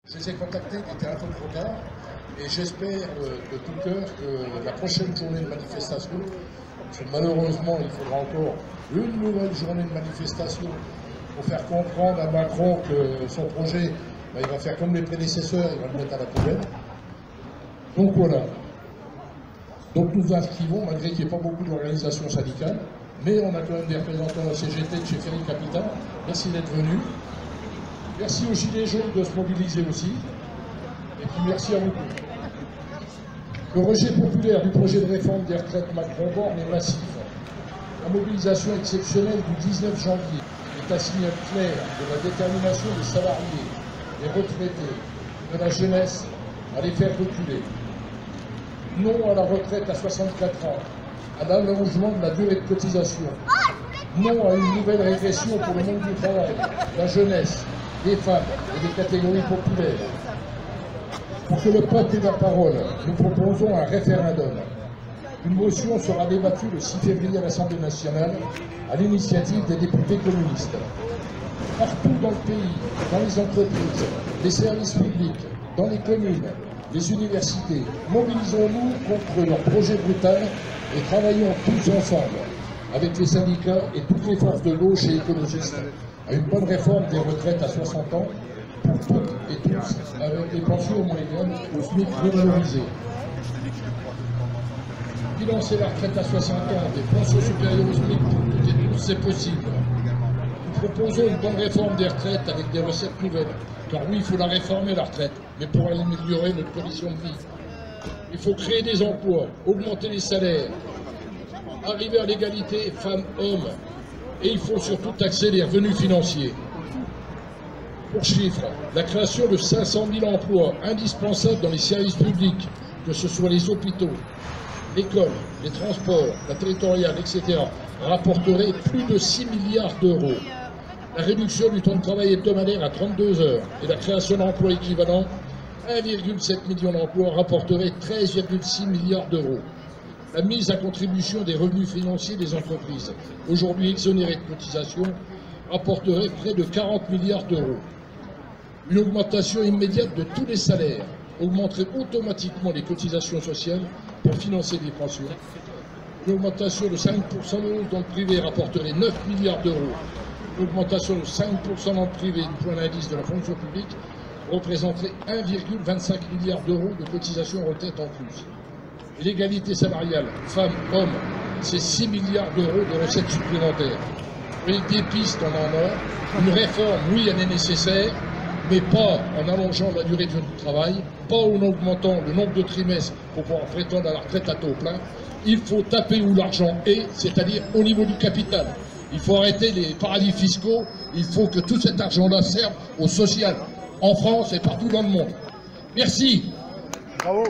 Je les ai contactés, il était un peu trop tard, et j'espère de tout cœur que la prochaine journée de manifestation, parce que malheureusement il faudra encore une nouvelle journée de manifestation pour faire comprendre à Macron que son projet, il va faire comme les prédécesseurs, il va le mettre à la poubelle. Donc voilà. Donc nous inscrivons, malgré qu'il n'y ait pas beaucoup d'organisations syndicales, mais on a quand même des représentants de la CGT de chez Ferry Capital. Merci d'être venus. Merci aux Gilets jaunes de se mobiliser aussi. Et puis merci à vous tous. Le rejet populaire du projet de réforme des retraites Macron-Borne est massif. La mobilisation exceptionnelle du 19 janvier est un signal clair de la détermination des salariés, des retraités, de la jeunesse à les faire reculer. Non à la retraite à 64 ans, à l'allongement de la durée de cotisation. Non à une nouvelle régression pour le monde du travail, la jeunesse, les femmes et les catégories populaires. Pour que le peuple ait la parole, nous proposons un référendum. Une motion sera débattue le 6 février à l'Assemblée nationale à l'initiative des députés communistes. Partout dans le pays, dans les entreprises, les services publics, dans les communes, les universités, mobilisons-nous contre leur projet brutal et travaillons tous ensemble, avec les syndicats et toutes les forces de gauche et écologistes, à une bonne réforme des retraites à 60 ans pour toutes et tous, avec des pensions moyennes au SMIC revalorisé. Financer la retraite à 60 ans, des pensions supérieures au SMIC pour toutes et tous, c'est possible. Nous proposons une bonne réforme des retraites avec des recettes nouvelles. Car oui, il faut la réformer, la retraite, mais pour améliorer notre condition de vie. Il faut créer des emplois, augmenter les salaires, arriver à l'égalité femmes-hommes, et il faut surtout taxer les revenus financiers. Pour chiffre, la création de 500 000 emplois indispensables dans les services publics, que ce soit les hôpitaux, l'école, les transports, la territoriale, etc., rapporterait plus de 6 milliards d'euros. La réduction du temps de travail hebdomadaire à 32 heures et la création d'emplois équivalents, 1,7 million d'emplois, rapporterait 13,6 milliards d'euros. La mise à contribution des revenus financiers des entreprises, aujourd'hui exonérées de cotisations, rapporterait près de 40 milliards d'euros. Une augmentation immédiate de tous les salaires augmenterait automatiquement les cotisations sociales pour financer des pensions. Une augmentation de 5% de hausse dans le privé rapporterait 9 milliards d'euros. L'augmentation de 5% dans le privé du point d'indice de la fonction publique représenterait 1,25 milliard d'euros de cotisations retraite en plus. L'égalité salariale, femmes-hommes, c'est 6 milliards d'euros de recettes supplémentaires. Et des pistes, on en a. Une réforme, oui, elle est nécessaire, mais pas en allongeant la durée du travail, pas en augmentant le nombre de trimestres pour pouvoir prétendre à la retraite à taux plein. Il faut taper où l'argent est, c'est-à-dire au niveau du capital. Il faut arrêter les paradis fiscaux, il faut que tout cet argent-là serve au social, en France et partout dans le monde. Merci. Bravo.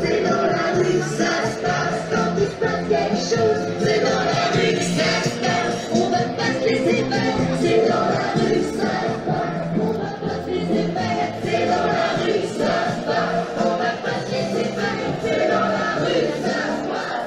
C'est dans la rue, ça se passe, quand il se passe quelque chose. C'est dans la rue, ça se passe, on va pas se laisser faire. C'est dans la rue, ça se passe, on va pas se laisser faire. C'est dans la rue, ça se passe, on va pas se laisser faire. C'est dans la rue, ça se passe.